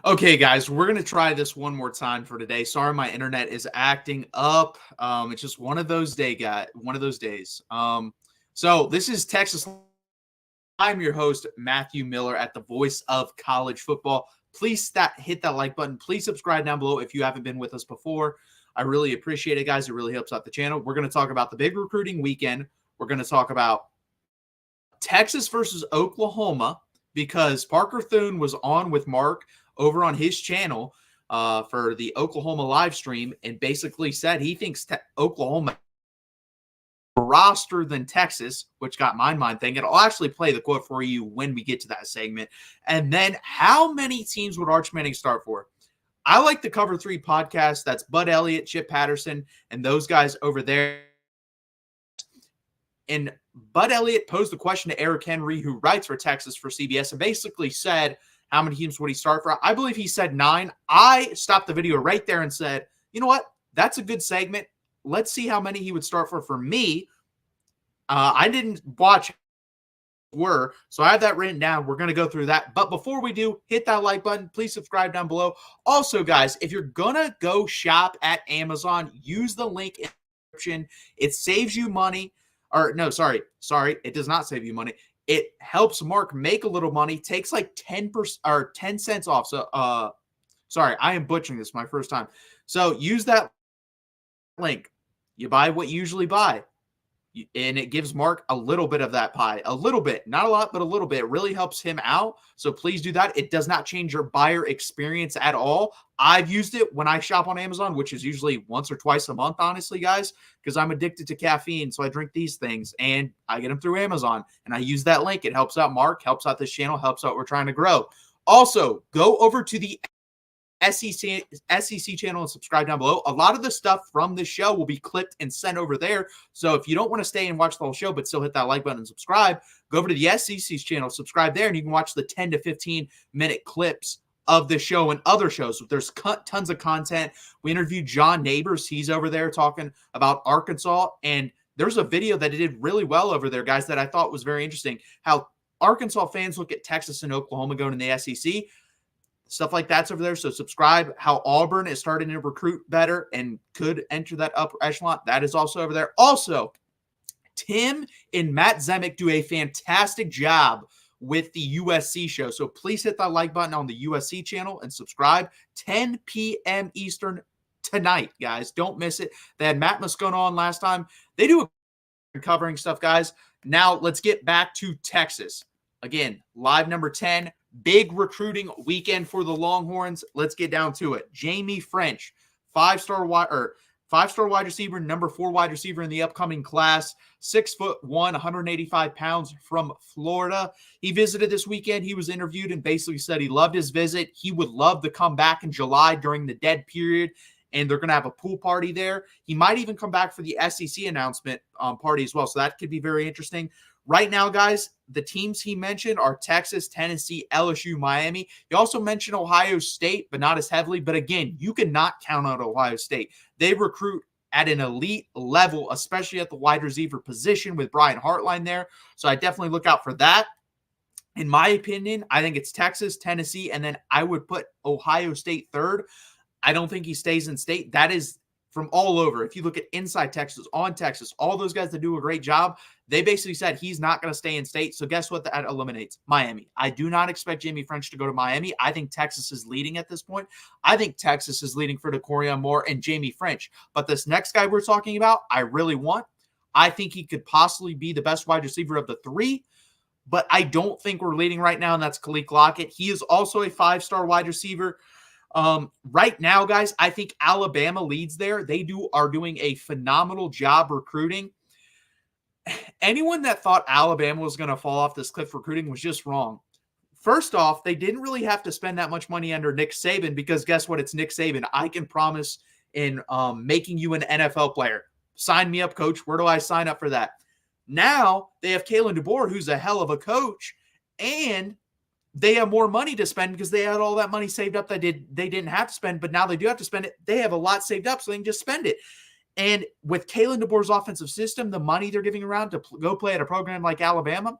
Okay, guys, we're going to try this one more time for today. Sorry, my internet is acting up. It's just one of those days. So this is Texas. I'm your host, Matthew Miller, at the voice of college football. Please hit that like button. Please subscribe down below if you haven't been with us before. I really appreciate it, guys. It really helps out the channel. We're going to talk about the big recruiting weekend. We're going to talk about Texas versus Oklahoma because Parker Thune was on with Mark over on his channel for the Oklahoma live stream and basically said he thinks Oklahoma roster than Texas, which got my mind thinking. I'll actually play the quote for you when we get to that segment. And then how many teams would Arch Manning start for? I like the Cover 3 podcast. That's Bud Elliott, Chip Patterson, and those guys over there. And Bud Elliott posed the question to Eric Henry, who writes for Texas for CBS, and basically said, how many teams would he start for? I believe he said 9. I stopped the video right there and said, you know what? That's a good segment. Let's see how many he would start for. For me, I didn't watch so I have that written down. We're going to go through that. But before we do, hit that like button. Please subscribe down below. Also, guys, if you're going to go shop at Amazon, use the link in the description. It saves you money. Or no, sorry. It does not save you money. It helps Mark make a little money. Takes like 10% or 10 cents off. So, sorry, I am butchering this my first time. So use that link. You buy what you usually buy. And it gives Mark a little bit of that pie. A little bit. Not a lot, but a little bit. It really helps him out. So please do that. It does not change your buyer experience at all. I've used it when I shop on Amazon, which is usually once or twice a month, honestly, guys, because I'm addicted to caffeine. So I drink these things, and I get them through Amazon. And I use that link. It helps out Mark, helps out this channel, helps out what we're trying to grow. Also, go over to the SEC channel and subscribe down below. A lot of the stuff from this show will be clipped and sent over there. So if you don't want to stay and watch the whole show, but still hit that like button and subscribe, go over to the SEC's channel, subscribe there, and you can watch the 10 to 15 minute clips of the show and other shows. There's tons of content. We interviewed John Neighbors. He's over there talking about Arkansas. And there's a video that did really well over there, guys, that I thought was very interesting. How Arkansas fans look at Texas and Oklahoma going in the SEC. Stuff like that's over there. So subscribe. How Auburn is starting to recruit better and could enter that upper echelon. That is also over there. Also, Tim and Matt Zemek do a fantastic job with the USC show. So please hit that like button on the USC channel and subscribe. 10 p.m. Eastern tonight, guys. Don't miss it. They had Matt Moscona on last time. They do a covering stuff, guys. Now let's get back to Texas. Again, live number 10. Big recruiting weekend for the Longhorns. Let's get down to it. Jamie French, five-star wide receiver, number 4 wide receiver in the upcoming class, 6'1", 185 pounds from Florida. He visited this weekend. He was interviewed and basically said he loved his visit. He would love to come back in July during the dead period, and they're going to have a pool party there. He might even come back for the SEC announcement party as well, so that could be very interesting. Right now, guys, the teams he mentioned are Texas, Tennessee, LSU, Miami. He also mentioned Ohio State, but not as heavily. But again, you cannot count out Ohio State. They recruit at an elite level, especially at the wide receiver position with Brian Hartline there. So I definitely look out for that. In my opinion, I think it's Texas, Tennessee, and then I would put Ohio State third. I don't think he stays in state. That is from all over. If you look at Inside Texas, On Texas, all those guys that do a great job, they basically said he's not going to stay in state. So guess what that eliminates? Miami. I do not expect Jamie French to go to Miami. I think Texas is leading at this point. I think Texas is leading for DeCorian Moore and Jamie French. But this next guy we're talking about, I really want. I think he could possibly be the best wide receiver of the 3. But I don't think we're leading right now, and that's Khalil Lockett. He is also a 5-star wide receiver. Right now, guys, I think Alabama leads there. They are doing a phenomenal job recruiting. Anyone that thought Alabama was going to fall off this cliff recruiting was just wrong. First off, they didn't really have to spend that much money under Nick Saban because guess what? It's Nick Saban. I can promise in making you an NFL player. Sign me up, coach. Where do I sign up for that? Now they have Kalen DeBoer, who's a hell of a coach, and they have more money to spend because they had all that money saved up that they didn't have to spend, but now they do have to spend it. They have a lot saved up, so they can just spend it. And with Kalen DeBoer's offensive system, the money they're giving around to go play at a program like Alabama,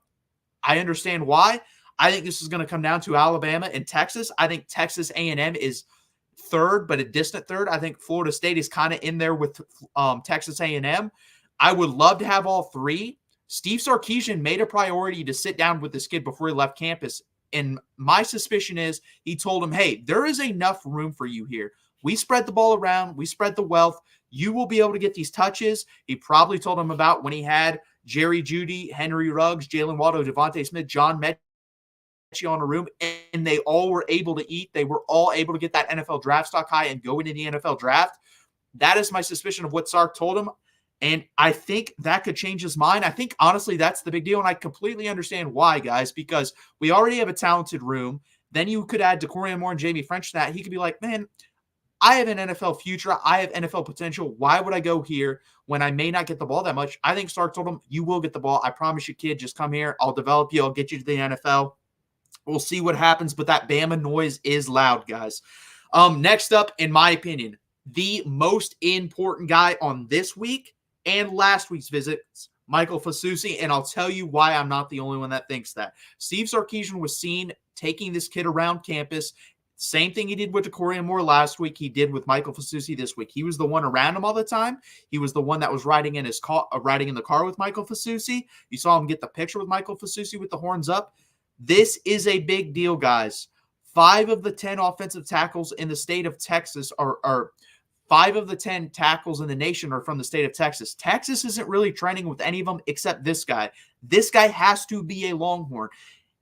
I understand why. I think this is going to come down to Alabama and Texas. I think Texas A&M is third, but a distant third. I think Florida State is kind of in there with Texas A&M. I would love to have all three. Steve Sarkisian made a priority to sit down with this kid before he left campus. And my suspicion is he told him, hey, there is enough room for you here. We spread the ball around. We spread the wealth. You will be able to get these touches. He probably told him about when he had Jerry Jeudy, Henry Ruggs, Jalen Waldo, Devontae Smith, John Mechie on a room, and they all were able to eat. They were all able to get that NFL draft stock high and go into the NFL draft. That is my suspicion of what Sark told him. And I think that could change his mind. I think, honestly, that's the big deal. And I completely understand why, guys, because we already have a talented room. Then you could add Decorian Moore and Jamie French to that. He could be like, man, I have an NFL future. I have NFL potential. Why would I go here when I may not get the ball that much? I think Sark told him, you will get the ball. I promise you, kid. Just come here. I'll develop you. I'll get you to the NFL. We'll see what happens. But that Bama noise is loud, guys. Next up, in my opinion, the most important guy on this week and last week's visits, Michael Fasusi, and I'll tell you why I'm not the only one that thinks that. Steve Sarkisian was seen taking this kid around campus. Same thing he did with Decorian Moore last week, he did with Michael Fasusi this week. He was the one around him all the time. He was the one that was riding in the car with Michael Fasusi. You saw him get the picture with Michael Fasusi with the horns up. This is a big deal, guys. 5 of the 10 offensive tackles in the state of Texas are 5 of the 10 tackles in the nation are from the state of Texas. Texas isn't really trending with any of them except this guy. This guy has to be a Longhorn.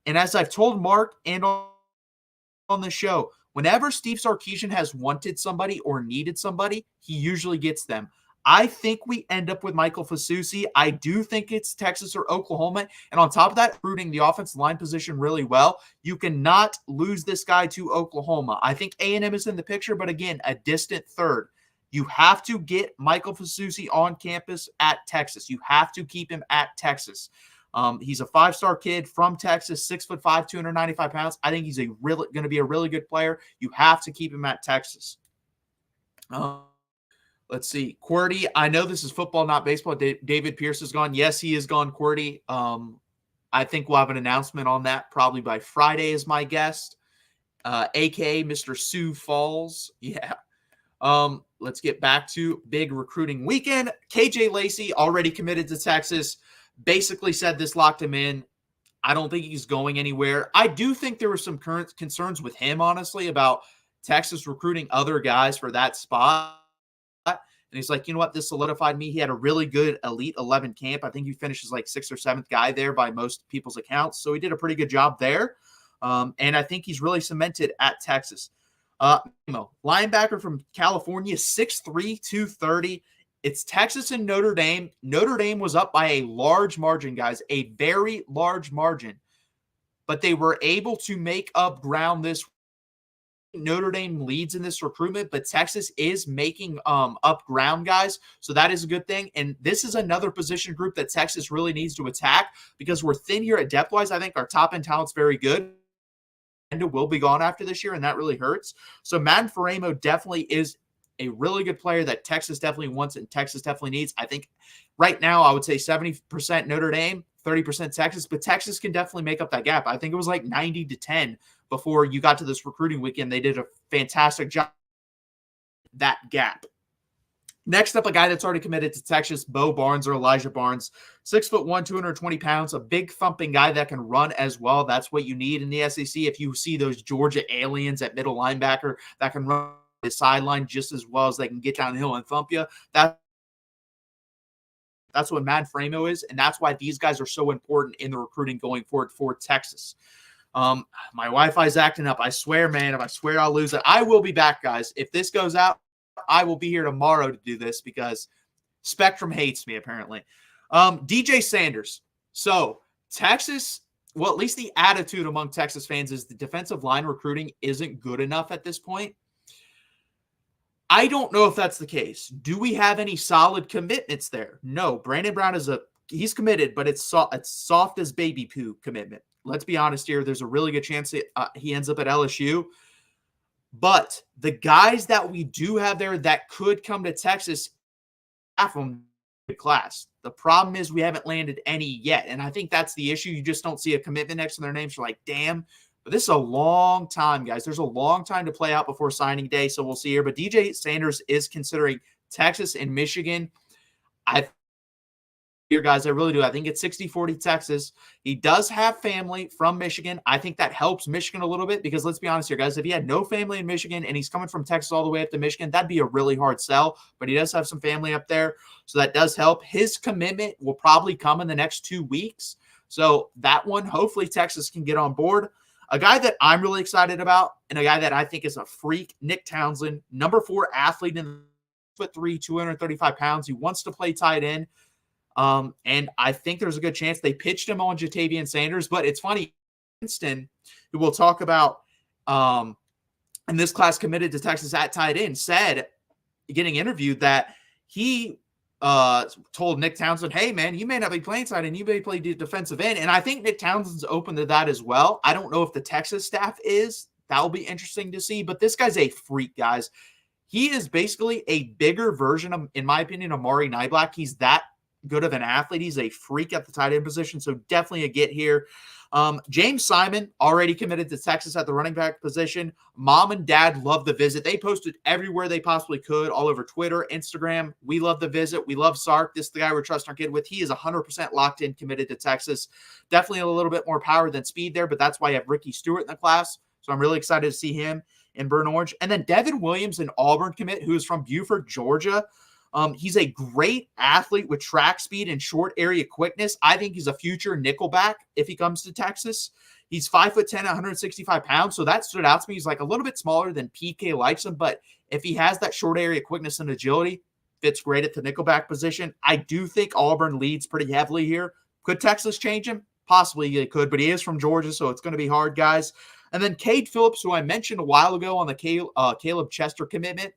And as I've told Mark and on the show, whenever Steve Sarkisian has wanted somebody or needed somebody, he usually gets them. I think we end up with Michael Fasusi. I do think it's Texas or Oklahoma. And on top of that, recruiting the offensive line position really well. You cannot lose this guy to Oklahoma. I think A&M is in the picture, but again, a distant third. You have to get Michael Fasusi on campus at Texas. You have to keep him at Texas. He's a 5-star kid from Texas, 6'5", 295 pounds. I think he's going to be a really good player. You have to keep him at Texas. Let's see. QWERTY, I know this is football, not baseball. David Pierce is gone. Yes, he is gone, QWERTY. I think we'll have an announcement on that probably by Friday is my guess. A.K.A. Mr. Sioux Falls. Yeah. Let's get back to big recruiting weekend. KJ Lacey already committed to Texas. Basically said this locked him in. I don't think he's going anywhere. I do think there were some current concerns with him, honestly, about Texas recruiting other guys for that spot. And he's like, you know what? This solidified me. He had a really good Elite 11 camp. I think he finished as like 6th or 7th guy there by most people's accounts. So he did a pretty good job there. And I think he's really cemented at Texas. Linebacker from California, 6'3", 230. It's Texas and Notre Dame. Notre Dame was up by a large margin, guys, a very large margin. But they were able to make up ground this week. Notre Dame leads in this recruitment, but Texas is making up ground, guys. So that is a good thing. And this is another position group that Texas really needs to attack because we're thin here at depth-wise. I think our top-end talent's very good. Will be gone after this year, and that really hurts. So Matt Faramo definitely is a really good player that Texas definitely wants and Texas definitely needs. I think right now I would say 70% Notre Dame, 30% Texas, but Texas can definitely make up that gap. I think it was like 90-10 before you got to this recruiting weekend. They did a fantastic job that gap. Next up, a guy that's already committed to Texas, Bo Barnes or Elijah Barnes, 6'1", 220 pounds, a big thumping guy that can run as well. That's what you need in the SEC. If you see those Georgia aliens at middle linebacker that can run the sideline just as well as they can get downhill and thump you, that's what Matt Faramo is, and that's why these guys are so important in the recruiting going forward for Texas. My Wi-Fi's acting up. I swear, man, if I swear I'll lose it. I will be back, guys. If this goes out, I will be here tomorrow to do this because Spectrum hates me, apparently. DJ Sanders. So Texas, well, at least the attitude among Texas fans is the defensive line recruiting isn't good enough at this point. I don't know if that's the case. Do we have any solid commitments there? No. Brandon Brown he's committed, but it's soft as baby poo commitment. Let's be honest here. There's a really good chance he ends up at LSU. But the guys that we do have there that could come to Texas, half of them class. The problem is we haven't landed any yet. And I think that's the issue. You just don't see a commitment next to their names. You're like, damn. But this is a long time, guys. There's a long time to play out before signing day. So we'll see here. But DJ Sanders is considering Texas and Michigan. Here, guys, I really do. I think it's 60-40 Texas. He does have family from Michigan. I think that helps Michigan a little bit because let's be honest here, guys. If he had no family in Michigan and he's coming from Texas all the way up to Michigan, that'd be a really hard sell. But he does have some family up there, so that does help. His commitment will probably come in the next 2 weeks. So that one, hopefully Texas can get on board. A guy that I'm really excited about and a guy that I think is a freak, Nick Townsend, number 4 athlete in 6'3", 235 pounds. He wants to play tight end. And I think there's a good chance they pitched him on Jatavian Sanders, but it's funny. Winston, who we'll talk about, in this class committed to Texas at tight end, said, getting interviewed, that he told Nick Townsend, hey, man, you may not be playing tight end. You may play defensive end. And I think Nick Townsend's open to that as well. I don't know if the Texas staff is. That'll be interesting to see. But this guy's a freak, guys. He is basically a bigger version of, in my opinion, of Mari Niblack. He's that good of an athlete. He's a freak at the tight end position, so definitely a get here. James Simon already committed to Texas at the running back position. Mom and dad love the visit. They posted everywhere they possibly could, all over Twitter, Instagram. We love the visit. We love Sark. This is the guy we're trusting our kid with. He is 100% locked in, committed to Texas. Definitely a little bit more power than speed there, but that's why you have Ricky Stewart in the class. So I'm really excited to see him in Burnt Orange. And then Devin Williams, an Auburn commit, who is from Buford, Georgia. He's a great athlete with track speed and short area quickness. I think he's a future nickelback if he comes to Texas. He's 5'10", 165 pounds. So that stood out to me. He's like a little bit smaller than PK likes him, but if he has that short area quickness and agility, fits great at the nickelback position. I do think Auburn leads pretty heavily here. Could Texas change him? Possibly they could, but he is from Georgia, so it's going to be hard, guys. And then Cade Phillips, who I mentioned a while ago on the Caleb Chester commitment.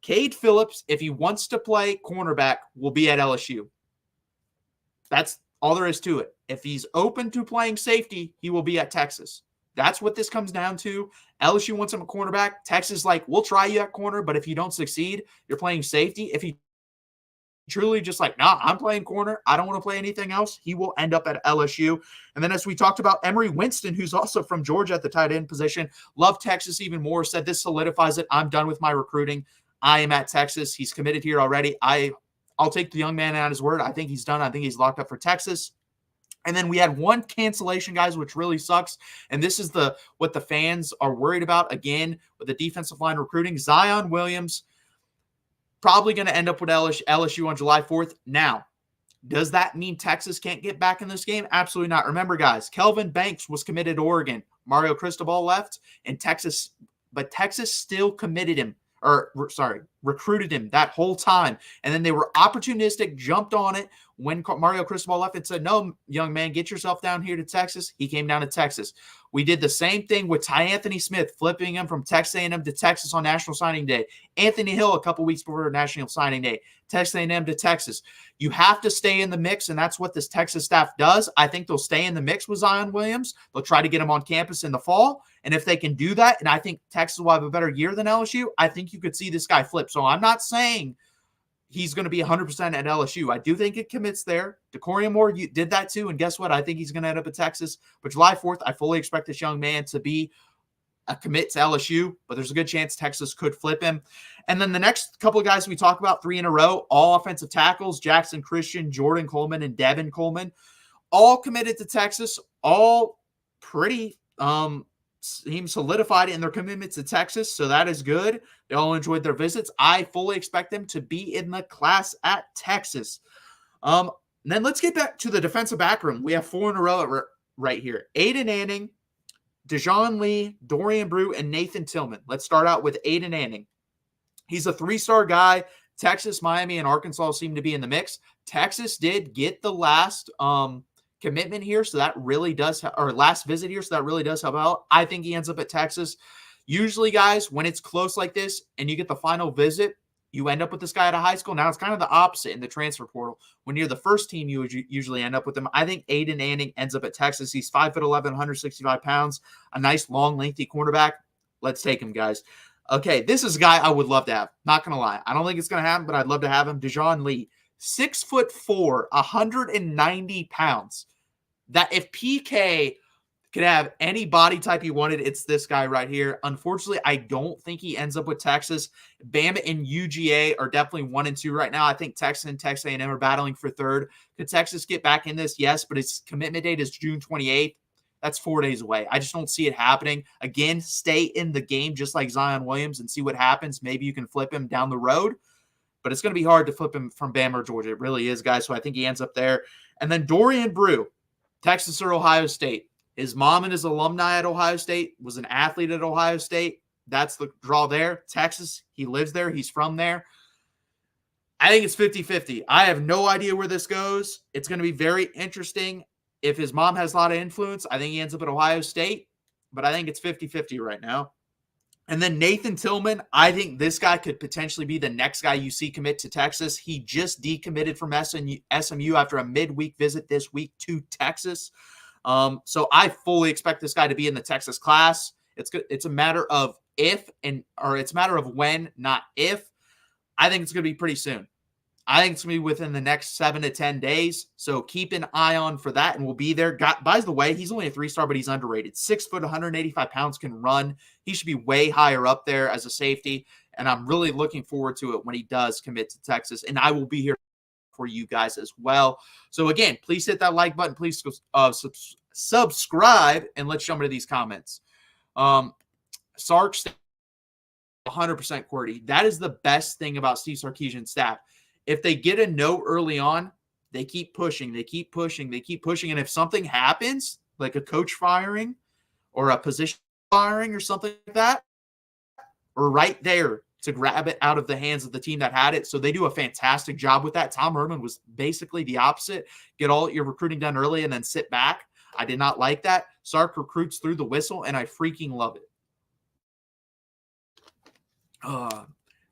Cade Phillips, if he wants to play cornerback, will be at LSU. That's all there is to it. If he's open to playing safety, he will be at Texas. That's what this comes down to. LSU wants him at cornerback. Texas like, we'll try you at corner, but if you don't succeed, you're playing safety. If he truly just like, nah, I'm playing corner, I don't want to play anything else, he will end up at LSU. And then as we talked about, Emory Winston, who's also from Georgia at the tight end position, loved Texas even more, said this solidifies it. I'm done with my recruiting. I am at Texas. He's committed here already. I'll take the young man at his word. I think he's done. I think he's locked up for Texas. And then we had one cancellation, guys, which really sucks. And this is what the fans are worried about, again, with the defensive line recruiting. Zion Williams probably going to end up with LSU on July 4th. Now, does that mean Texas can't get back in this game? Absolutely not. Remember, guys, Kelvin Banks was committed to Oregon. Mario Cristobal left, and Texas still committed him. Recruited him that whole time. And then they were opportunistic, jumped on it when Mario Cristobal left and said, no, young man, get yourself down here to Texas. He came down to Texas. We did the same thing with Ty Anthony Smith, flipping him from Texas A&M to Texas on National Signing Day. Anthony Hill a couple weeks before National Signing Day, Texas A&M to Texas. You have to stay in the mix, and that's what this Texas staff does. I think they'll stay in the mix with Zion Williams. They'll try to get him on campus in the fall, and if they can do that, and I think Texas will have a better year than LSU, I think you could see this guy flip. So I'm not saying he's going to be 100% at LSU. I do think it commits there. DeCorian Moore did that too, and guess what? I think he's going to end up at Texas. But July 4th, I fully expect this young man to be a commit to LSU, but there's a good chance Texas could flip him. And then the next couple of guys we talk about, 3 in a row, all offensive tackles, Jackson Christian, Jordan Coleman, and Devin Coleman, all committed to Texas, all pretty seem solidified in their commitment to Texas, so that is good. They all enjoyed their visits. I fully expect them to be in the class at Texas. Then let's get back to the defensive back room. We have 4 in a row right here. Aiden Anning, Dejon Lee, Dorian Brew, and Nathan Tillman. Let's start out with Aiden Anning. He's a 3-star guy. Texas, Miami, and Arkansas seem to be in the mix. Texas did get the last commitment here, so that really does, or last visit here, so that really does help out. I think he ends up at Texas. Usually, guys, when it's close like this and you get the final visit, you end up with this guy at a high school. Now it's kind of the opposite in the transfer portal. When you're the first team, you would usually end up with him. I think Aiden Anning ends up at Texas. He's 5'11", 165 pounds, a nice, long, lengthy cornerback. Let's take him, guys. Okay, this is a guy I would love to have. Not going to lie. I don't think it's going to happen, but I'd love to have him. Dejoun Lee, 6'4", 190 pounds. That if PK could have any body type he wanted, it's this guy right here. Unfortunately, I don't think he ends up with Texas. Bama and UGA are definitely 1 and 2 right now. I think Texas and Texas A&M are battling for third. Could Texas get back in this? Yes, but its commitment date is June 28th. That's 4 days away. I just don't see it happening. Again, stay in the game just like Zion Williams and see what happens. Maybe you can flip him down the road, but it's going to be hard to flip him from Bama or Georgia. It really is, guys. So I think he ends up there. And then Dorian Brew, Texas or Ohio State. His mom and his alumni at Ohio State, was an athlete at Ohio State. That's the draw there. Texas, he lives there. He's from there. I think it's 50-50. I have no idea where this goes. It's going to be very interesting. If his mom has a lot of influence, I think he ends up at Ohio State. But I think it's 50-50 right now. And then Nathan Tillman, I think this guy could potentially be the next guy you see commit to Texas. He just decommitted from SMU after a midweek visit this week to Texas. So I fully expect this guy to be in the Texas class. It's a matter of it's a matter of when, not if. I think it's going to be pretty soon. I think it's going to be within the next 7 to 10 days. So keep an eye on for that, and we'll be there. By the way, he's only a 3-star, but he's underrated. 6 foot, 185 pounds, can run. He should be way higher up there as a safety, and I'm really looking forward to it when he does commit to Texas, and I will be here for you guys as well. So again, please hit that like button. Please subscribe, and let's jump into these comments. Sark, 100% QWERTY. That is the best thing about Steve Sarkisian's staff. If they get a no early on, they keep pushing, they keep pushing, they keep pushing. And if something happens, like a coach firing or a position firing or something like that, we're right there to grab it out of the hands of the team that had it. So they do a fantastic job with that. Tom Herman was basically the opposite. Get all your recruiting done early and then sit back. I did not like that. Sark recruits through the whistle, and I freaking love it.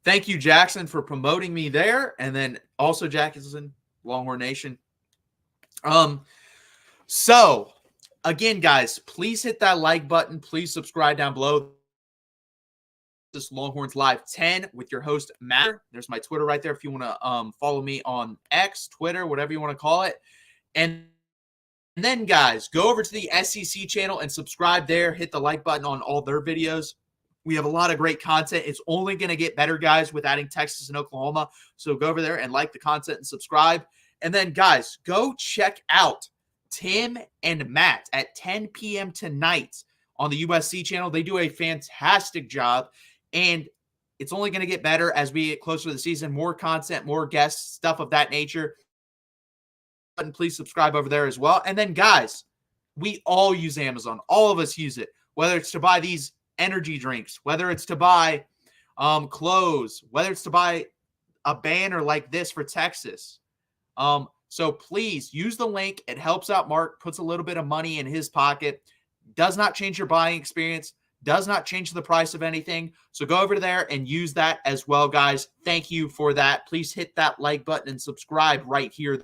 Thank you, Jackson, for promoting me there. And then also Jackson, Longhorn Nation. So again, guys, please hit that like button. Please subscribe down below. This Longhorns Live 10 with your host, Matt. There's my Twitter right there if you want to follow me on X, Twitter, whatever you want to call it. And then, guys, go over to the SEC channel and subscribe there. Hit the like button on all their videos. We have a lot of great content. It's only going to get better, guys, with adding Texas and Oklahoma. So go over there and like the content and subscribe. And then, guys, go check out Tim and Matt at 10 p.m. tonight on the USC channel. They do a fantastic job, and it's only going to get better as we get closer to the season. More content, more guests, stuff of that nature. And please subscribe over there as well. And then, guys, we all use Amazon. All of us use it, whether it's to buy these energy drinks, whether it's to buy clothes, whether it's to buy a banner like this for Texas. So please use the link. It helps out Mark, puts a little bit of money in his pocket, does not change your buying experience, does not change the price of anything. So go over there and use that as well, guys. Thank you for that. Please hit that like button and subscribe right here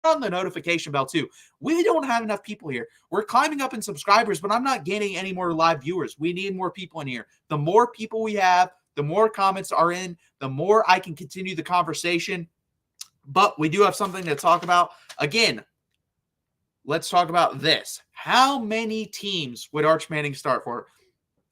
on the notification bell too. We don't have enough people here. We're climbing up in subscribers, but I'm not gaining any more live viewers. We need more people in here. The more people we have, the more comments are in, the more I can continue the conversation. But we do have something to talk about. Again, let's talk about this. How many teams would Arch Manning start for?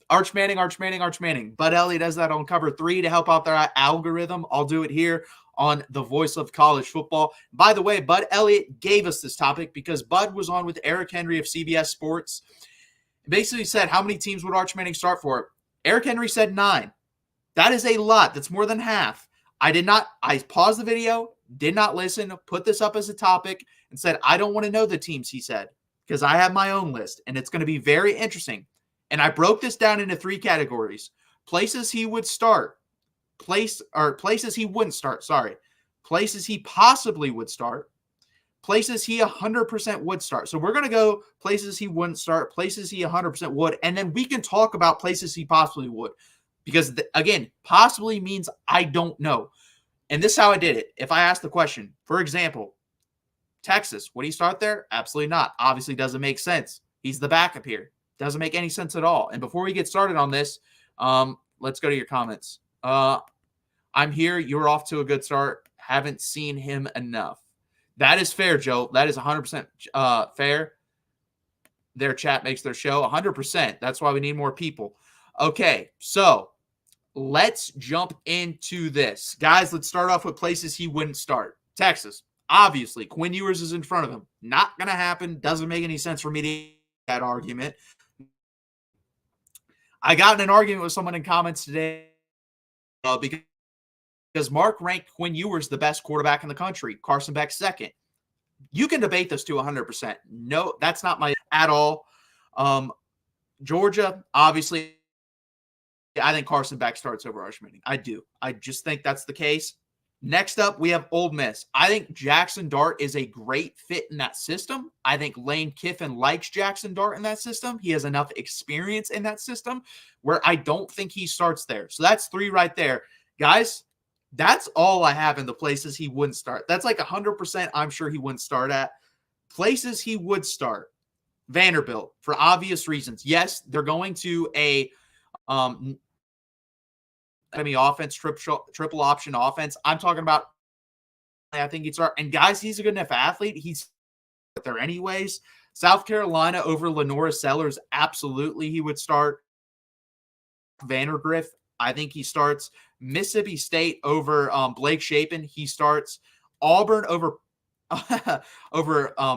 Arch Manning. Bud Elliott does that on Cover 3 to help out their algorithm. I'll do it here on the Voice of College Football. By the way, Bud Elliott gave us this topic because Bud was on with Eric Henry of CBS Sports. Basically said, how many teams would Arch Manning start for? Eric Henry said 9. That is a lot. That's more than half. I paused the video, did not listen, put this up as a topic, and said, I don't want to know the teams, he said, because I have my own list, and it's going to be very interesting. And I broke this down into 3 categories. Places he would start, places he wouldn't start, places he possibly would start, places he 100% would start. So we're going to go places he wouldn't start, places he 100% would, and then we can talk about places he possibly would. Because, again, possibly means I don't know. And this is how I did it. If I ask the question, for example, Texas, would he start there? Absolutely not. Obviously doesn't make sense. He's the backup here. Doesn't make any sense at all. And before we get started on this, let's go to your comments. I'm here. You're off to a good start. Haven't seen him enough. That is fair, Joe. That is 100% fair. Their chat makes their show 100%. That's why we need more people. Okay, so let's jump into this. Guys, let's start off with places he wouldn't start. Texas. Obviously, Quinn Ewers is in front of him. Not going to happen. Doesn't make any sense for me to make that argument. I got in an argument with someone in comments today because Mark ranked Quinn Ewers the best quarterback in the country. Carson Beck second. You can debate this to 100%. No, that's not my at all. Georgia, obviously, I think Carson Beck starts over Arch Manning. I do. I just think that's the case. Next up, we have Ole Miss. I think Jackson Dart is a great fit in that system. I think Lane Kiffin likes Jackson Dart in that system. He has enough experience in that system where I don't think he starts there. So that's 3 right there. Guys, that's all I have in the places he wouldn't start. That's like 100% I'm sure he wouldn't start at. Places he would start. Vanderbilt, for obvious reasons. Yes, they're going to a offense, triple option offense. I'm talking about, I think he'd start. And guys, he's a good enough athlete. He's there anyways. South Carolina over Lenora Sellers, absolutely he would start. Vandergriff, I think he starts. Mississippi State over Blake Shapen, he starts. Auburn over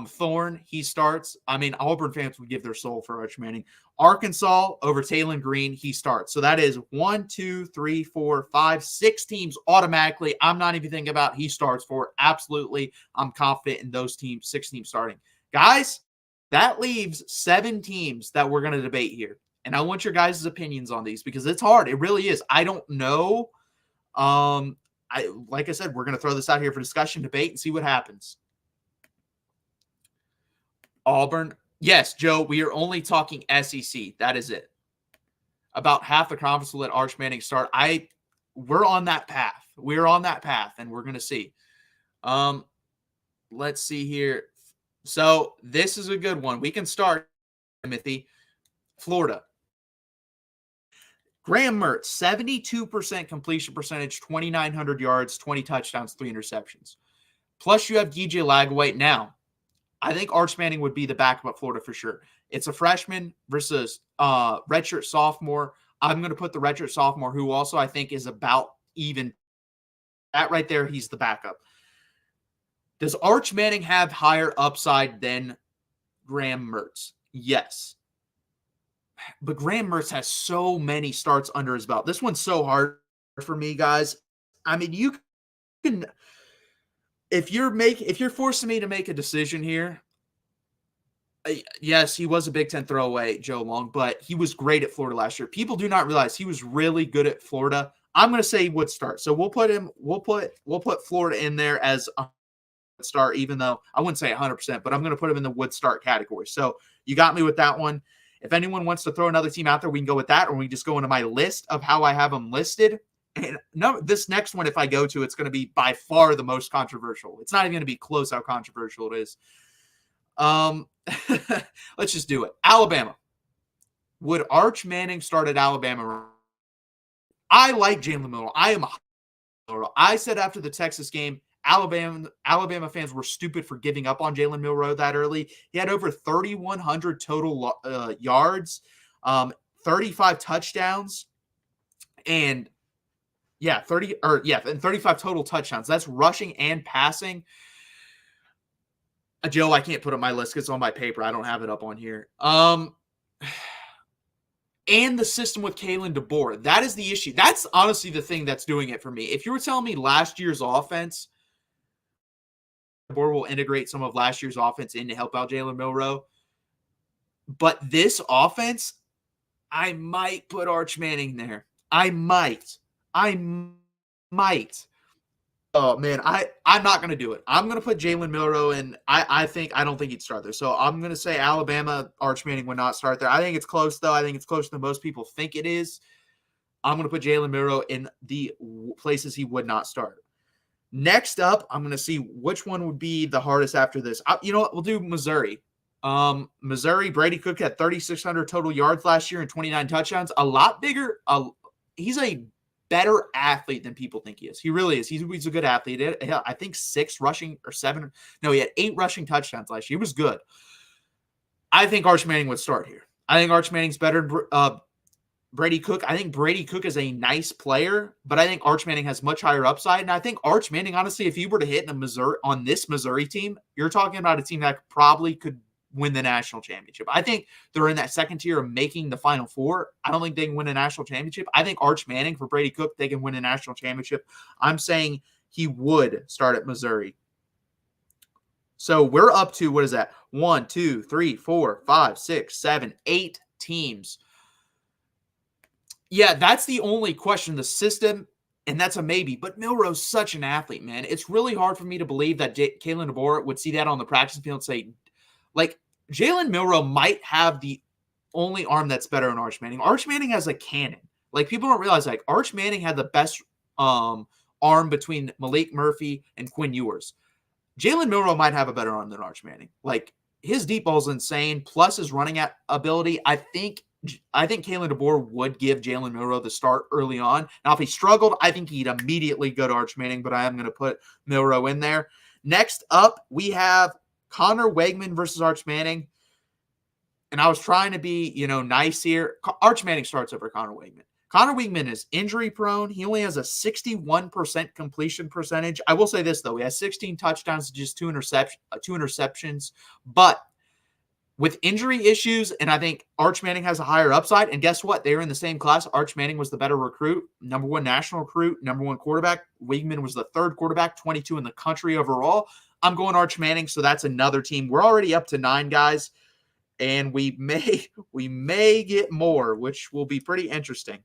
Thorne, he starts. I mean, Auburn fans would give their soul for Arch Manning. Arkansas over Taylon Green, he starts. So that is 1, 2, 3, 4, 5, 6 teams automatically. I'm not even thinking about he starts for. Absolutely, I'm confident in those teams, 6 teams starting. Guys, that leaves 7 teams that we're going to debate here. And I want your guys' opinions on these because it's hard. It really is. I don't know. Like I said, we're going to throw this out here for discussion, debate, and see what happens. Auburn. Yes, Joe, we are only talking SEC. That is it. About half the conference will let Arch Manning start. We're on that path. We're on that path, and we're going to see. Let's see here. So this is a good one. We can start, Timothy. Florida. Graham Mertz, 72% completion percentage, 2,900 yards, 20 touchdowns, 3 interceptions. Plus you have DJ Lagway. Now, I think Arch Manning would be the backup at Florida for sure. It's a freshman versus redshirt sophomore. I'm going to put the redshirt sophomore, who also I think is about even. That right there, he's the backup. Does Arch Manning have higher upside than Graham Mertz? Yes. But Graham Mertz has so many starts under his belt. This one's so hard for me, guys. I mean, you can, if you're forcing me to make a decision here, yes, he was a Big Ten throwaway, Joe Long, but he was great at Florida last year. People do not realize he was really good at Florida. I'm going to say he would start. So we'll put Florida in there as a start, even though I wouldn't say 100%, but I'm going to put him in the would start category. So you got me with that one. If anyone wants to throw another team out there, we can go with that, or we just go into my list of how I have them listed. And no, this next one, if I go to, it's going to be by far the most controversial. It's not even going to be close how controversial it is. Let's just do it. Alabama. Would Arch Manning start at Alabama? I like Jalen Milroe. I said after the Texas game, Alabama fans were stupid for giving up on Jalen Milroe that early. He had over 3,100 total yards, 35 touchdowns, and 35 total touchdowns. That's rushing and passing. Joe, I can't put up my list because it's on my paper. I don't have it up on here. And the system with Kalen DeBoer. That is the issue. That's honestly the thing that's doing it for me. If you were telling me last year's offense, DeBoer will integrate some of last year's offense in to help out Jalen Milroe. But this offense, I might put Arch Manning there. I might. Oh, man, I'm not going to do it. I'm going to put Jalen Milroe in. I don't think he'd start there. So I'm going to say Alabama, Arch Manning would not start there. I think it's close, though. I think it's closer than most people think it is. I'm going to put Jalen Milroe in the places he would not start. Next up, I'm going to see which one would be the hardest after this. You know what? We'll do Missouri. Missouri, Brady Cook had 3,600 total yards last year and 29 touchdowns. A lot bigger he's a better athlete than people think he is. He really is. He's a good athlete. I think 6 rushing or 7. No, he had 8 rushing touchdowns last year. He was good. I think Arch Manning would start here. I think Arch Manning's better than Brady Cook. I think Brady Cook is a nice player, but I think Arch Manning has much higher upside. And I think Arch Manning, honestly, if he were to hit on this Missouri team, you're talking about a team that probably could win the national championship. I think they're in that second tier of making the Final Four. I don't think they can win a national championship. I think Arch Manning for Brady Cook, they can win a national championship. I'm saying he would start at Missouri. So we're up to, what is that? 1, 2, 3, 4, 5, 6, 7, 8 teams. Yeah, that's the only question. The system, and that's a maybe. But Milroe's such an athlete, man. It's really hard for me to believe that Kalen DeBoer would see that on the practice field and say, like, Jalen Milroe might have the only arm that's better than Arch Manning. Arch Manning has a cannon. Like, people don't realize, like, Arch Manning had the best arm between Malik Murphy and Quinn Ewers. Jalen Milroe might have a better arm than Arch Manning. Like, his deep ball is insane, plus his running ability. I think Kalen DeBoer would give Jalen Milroe the start early on. Now, if he struggled, I think he'd immediately go to Arch Manning, but I am going to put Milroe in there. Next up, we have Connor Wegman versus Arch Manning. And I was trying to be, nice here. Arch Manning starts over Connor Wegman. Connor Wegman is injury prone. He only has a 61% completion percentage. I will say this, though. He has 16 touchdowns, just 2 interceptions. But with injury issues, and I think Arch Manning has a higher upside. And guess what? They were in the same class. Arch Manning was the better recruit, number 1 national recruit, number 1 quarterback. Wegman was the 3rd quarterback, 22 in the country overall. I'm going Arch Manning, so that's another team. We're already up to 9 guys, and we may get more, which will be pretty interesting.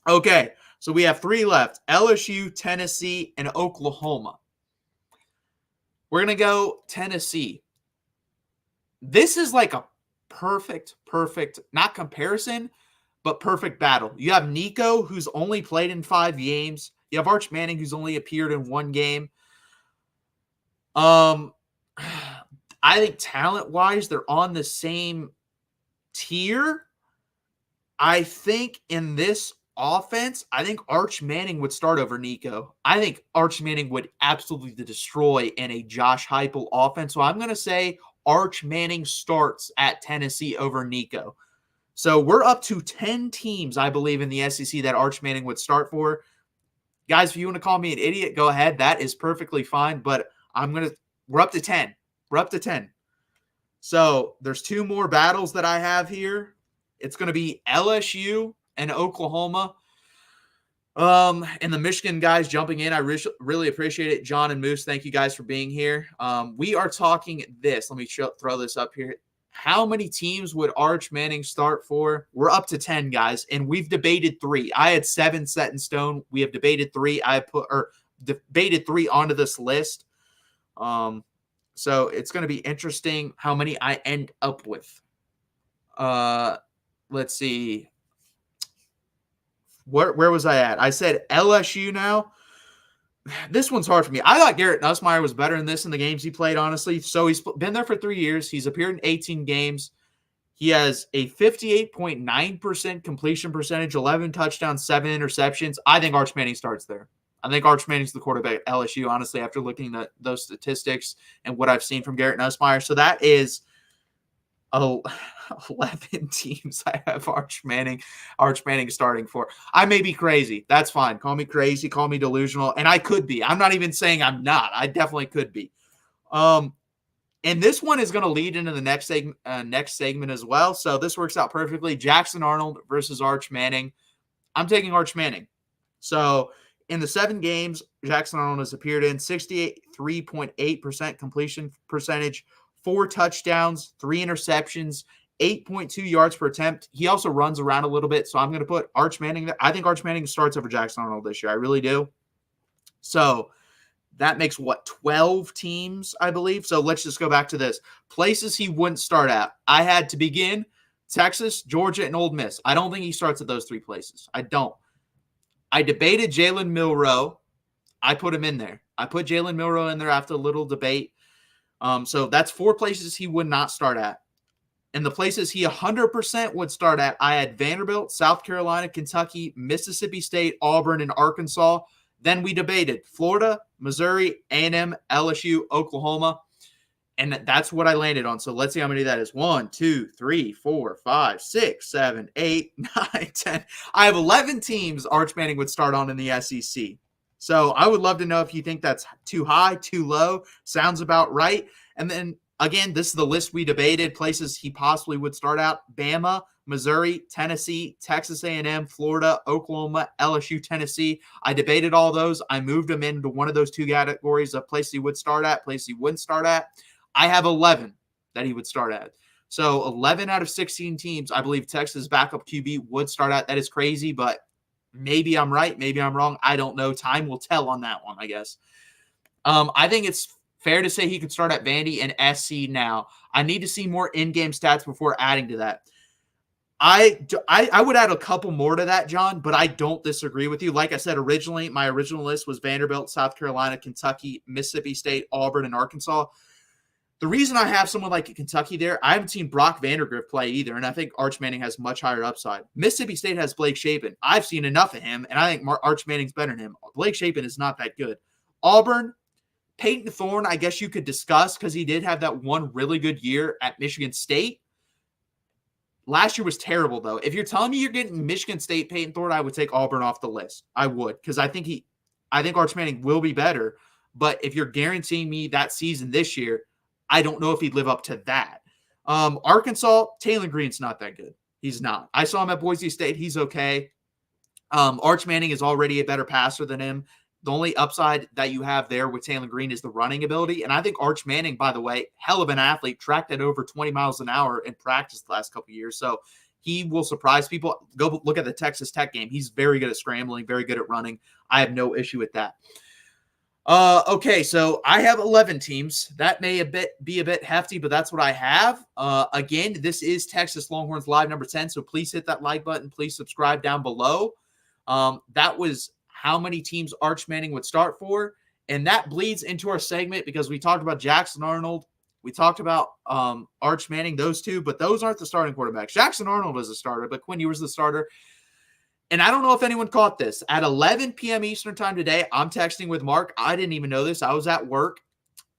Okay, so we have 3 left: LSU, Tennessee, and Oklahoma. We're going to go Tennessee. This is like a perfect, not comparison, but perfect battle. You have Nico, who's only played in 5 games. You have Arch Manning, who's only appeared in 1 game. I think talent-wise, they're on the same tier. I think in this offense, I think Arch Manning would start over Nico. I think Arch Manning would absolutely destroy in a Josh Heupel offense. So I'm going to say Arch Manning starts at Tennessee over Nico. So we're up to 10 teams, I believe, in the SEC that Arch Manning would start for. Guys, if you want to call me an idiot, go ahead. That is perfectly fine. But we're up to 10. We're up to 10. So there's 2 more battles that I have here. It's going to be LSU and Oklahoma. And the Michigan guys jumping in, I really appreciate it. John and Moose, thank you guys for being here. We are talking this. Let me throw this up here. How many teams would Arch Manning start for? We're up to 10, guys, and we've debated 3. I had 7 set in stone. We have debated 3. Debated 3 onto this list. So it's going to be interesting how many I end up with. Let's see. Where was I at? I said LSU now. This one's hard for me. I thought Garrett Nussmeier was better in this in the games he played, honestly. So he's been there for 3 years. He's appeared in 18 games. He has a 58.9% completion percentage, 11 touchdowns, 7 interceptions. I think Arch Manning starts there. I think Arch Manning's the quarterback at LSU, honestly, after looking at those statistics and what I've seen from Garrett Nussmeier. So that is 11 teams I have Arch Manning starting for. I may be crazy. That's fine. Call me crazy. Call me delusional. And I could be. I'm not even saying I'm not. I definitely could be. And this one is going to lead into the next segment as well. So this works out perfectly. Jackson Arnold versus Arch Manning. I'm taking Arch Manning. So in the 7 games Jackson Arnold has appeared in, 63.8% completion percentage, 4 touchdowns, 3 interceptions, 8.2 yards per attempt. He also runs around a little bit, so I'm going to put Arch Manning there. I think Arch Manning starts over Jackson Arnold this year. I really do. So that makes, 12 teams, I believe? So let's just go back to this. Places he wouldn't start at. I had to begin Texas, Georgia, and Ole Miss. I don't think he starts at those 3 places. I don't. I debated Jalen Milroe. I put him in there. I put Jalen Milroe in there after a little debate. So that's 4 places he would not start at. And the places he 100% would start at, I had Vanderbilt, South Carolina, Kentucky, Mississippi State, Auburn, and Arkansas. Then we debated Florida, Missouri, A&M, LSU, Oklahoma. And that's what I landed on. So let's see how many that is. 1, 2, 3, 4, 5, 6, 7, 8, 9, 10. I have 11 teams Arch Manning would start on in the SEC. So I would love to know if you think that's too high, too low, sounds about right. And then, again, this is the list we debated, places he possibly would start out. Bama, Missouri, Tennessee, Texas A&M, Florida, Oklahoma, LSU, Tennessee. I debated all those. I moved them into one of those two categories of place he would start at, place he wouldn't start at. I have 11 that he would start at. So 11 out of 16 teams, I believe Texas backup QB would start at. That is crazy, but maybe I'm right. Maybe I'm wrong. I don't know. Time will tell on that one, I guess. I think it's fair to say he could start at Vandy and SC now. I need to see more in-game stats before adding to that. I would add a couple more to that, John, but I don't disagree with you. Like I said, originally, my original list was Vanderbilt, South Carolina, Kentucky, Mississippi State, Auburn, and Arkansas. The reason I have someone like Kentucky there, I haven't seen Brock Vandagriff play either, and I think Arch Manning has much higher upside. Mississippi State has Blake Shapen. I've seen enough of him, and I think Arch Manning's better than him. Blake Shapen is not that good. Auburn, Peyton Thorne, I guess you could discuss because he did have that one really good year at Michigan State. Last year was terrible, though. If you're telling me you're getting Michigan State Peyton Thorne, I would take Auburn off the list. I would, because I think Arch Manning will be better. But if you're guaranteeing me that season this year, I don't know if he'd live up to that. Arkansas, Taylor Green's not that good. He's not. I saw him at Boise State. He's okay. Arch Manning is already a better passer than him. The only upside that you have there with Taylor Green is the running ability. And I think Arch Manning, by the way, hell of an athlete, tracked at over 20 miles an hour in practice the last couple of years. So he will surprise people. Go look at the Texas Tech game. He's very good at scrambling, very good at running. I have no issue with that. Okay, so I have 11 teams. That may be a bit hefty, but that's what I have. Again, this is Texas Longhorns Live number 10, so please hit that like button. Please subscribe down below. That was how many teams Arch Manning would start for, and that bleeds into our segment because we talked about Jackson Arnold. We talked about Arch Manning, those two, but those aren't the starting quarterbacks. Jackson Arnold is a starter, but Quinn Ewers is the starter. And I don't know if anyone caught this. At 11 p.m. Eastern time today, I'm texting with Mark. I didn't even know this. I was at work.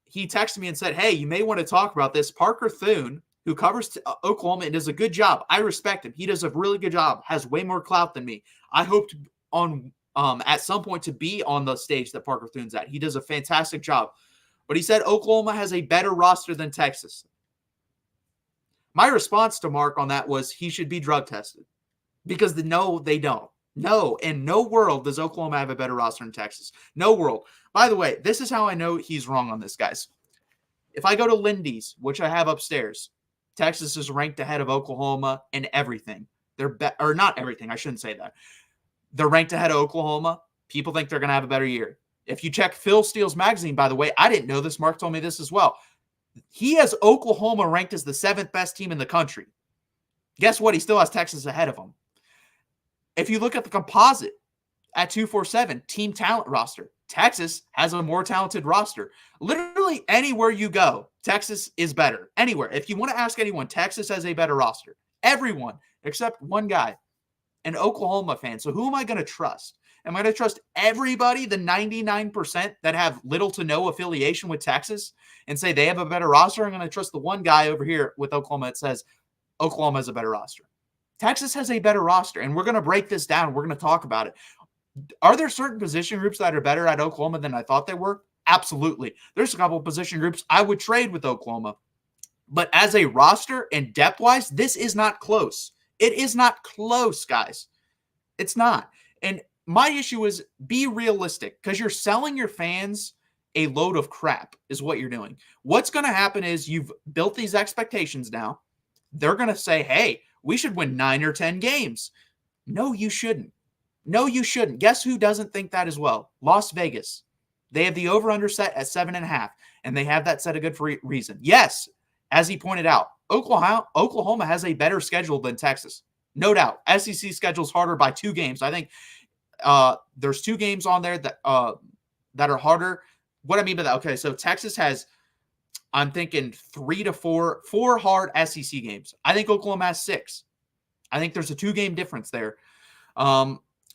He texted me and said, hey, you may want to talk about this. Parker Thune, who covers Oklahoma and does a good job. I respect him. He does a really good job, has way more clout than me. I hope at some point to be on the stage that Parker Thune's at. He does a fantastic job. But he said Oklahoma has a better roster than Texas. My response to Mark on that was he should be drug tested. Because no, they don't. No, in no world does Oklahoma have a better roster than Texas. No world. By the way, this is how I know he's wrong on this, guys. If I go to Lindy's, which I have upstairs, Texas is ranked ahead of Oklahoma in everything. Or not everything. I shouldn't say that. They're ranked ahead of Oklahoma. People think they're going to have a better year. If you check Phil Steele's magazine, by the way, I didn't know this. Mark told me this as well. He has Oklahoma ranked as the 7th best team in the country. Guess what? He still has Texas ahead of him. If you look at the composite at 247, team talent roster, Texas has a more talented roster. Literally anywhere you go, Texas is better. Anywhere. If you want to ask anyone, Texas has a better roster. Everyone except one guy, an Oklahoma fan. So who am I going to trust? Am I going to trust everybody, the 99% that have little to no affiliation with Texas, and say they have a better roster? I'm going to trust the one guy over here with Oklahoma that says Oklahoma has a better roster. Texas has a better roster, and we're going to break this down. We're going to talk about it. Are there certain position groups that are better at Oklahoma than I thought they were? Absolutely. There's a couple of position groups I would trade with Oklahoma. But as a roster and depth-wise, this is not close. It is not close, guys. It's not. And my issue is be realistic because you're selling your fans a load of crap is what you're doing. What's going to happen is you've built these expectations now. They're going to say, hey, we should win 9 or 10 games. No, you shouldn't. No, you shouldn't. Guess who doesn't think that as well? Las Vegas. They have the over-under set at 7.5, and they have that set a good reason. Yes, as he pointed out, Oklahoma has a better schedule than Texas. No doubt. SEC schedule's harder by 2 games. I think there's 2 games on there that are harder. What I mean by that, okay, so Texas has I'm thinking 3 to 4 hard SEC games. I think Oklahoma has 6. I think there's a 2-game difference there.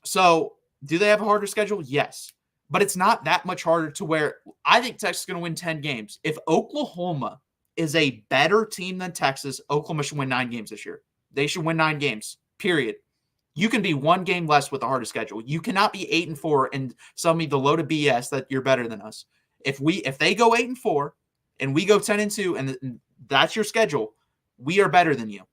So do they have a harder schedule? Yes. But it's not that much harder to where I think Texas is going to win 10 games. If Oklahoma is a better team than Texas, Oklahoma should win 9 games this year. They should win 9 games, period. You can be 1 game less with a harder schedule. You cannot be 8-4 and sell me the load of BS that you're better than us. If they go 8-4 and we go 10-2 and that's your schedule, we are better than you.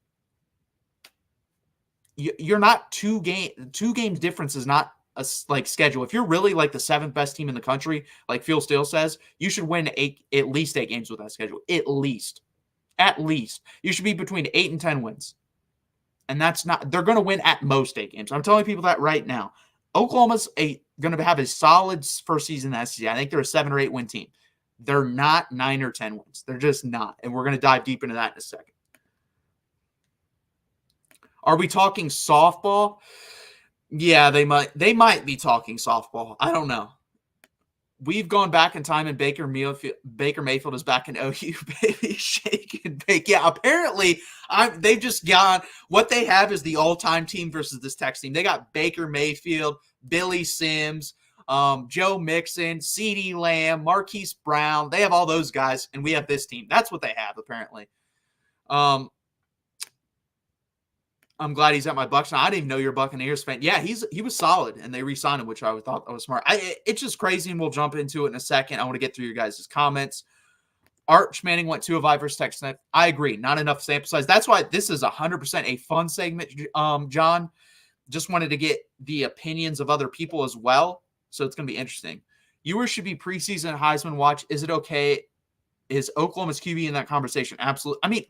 You're not 2 games difference is not a schedule. If you're really like the 7th best team in the country, like Phil Steele says, you should win at least 8 games with that schedule. At least. You should be between 8 and 10 wins. And that's not, they're going to win at most 8 games. I'm telling people that right now. Oklahoma's going to have a solid first season in the SEC. I think they're a 7 or 8 win team. They're not 9 or 10 wins. They're just not. And we're going to dive deep into that in a second. Are we talking softball? Yeah, they might be talking softball. I don't know. We've gone back in time and Baker Mayfield is back in OU, baby. Shake and bake. Yeah, apparently they've just gone. What they have is the all-time team versus this Texas team. They got Baker Mayfield, Billy Sims, Joe Mixon, CeeDee Lamb, Marquise Brown. They have all those guys, and we have this team. That's what they have, apparently. I'm glad he's at my Bucs now. I didn't even know you're a Buccaneers fan. Yeah, he was solid, and they re-signed him, which I thought was smart. It's just crazy, and we'll jump into it in a second. I want to get through your guys' comments. Arch Manning went 2-5 versus Texas Tech. I agree. Not enough sample size. That's why this is 100% a fun segment, John. Just wanted to get the opinions of other people as well, so it's going to be interesting. Ewers should be preseason Heisman watch. Is it okay? Is Oklahoma's QB in that conversation? Absolutely. I mean,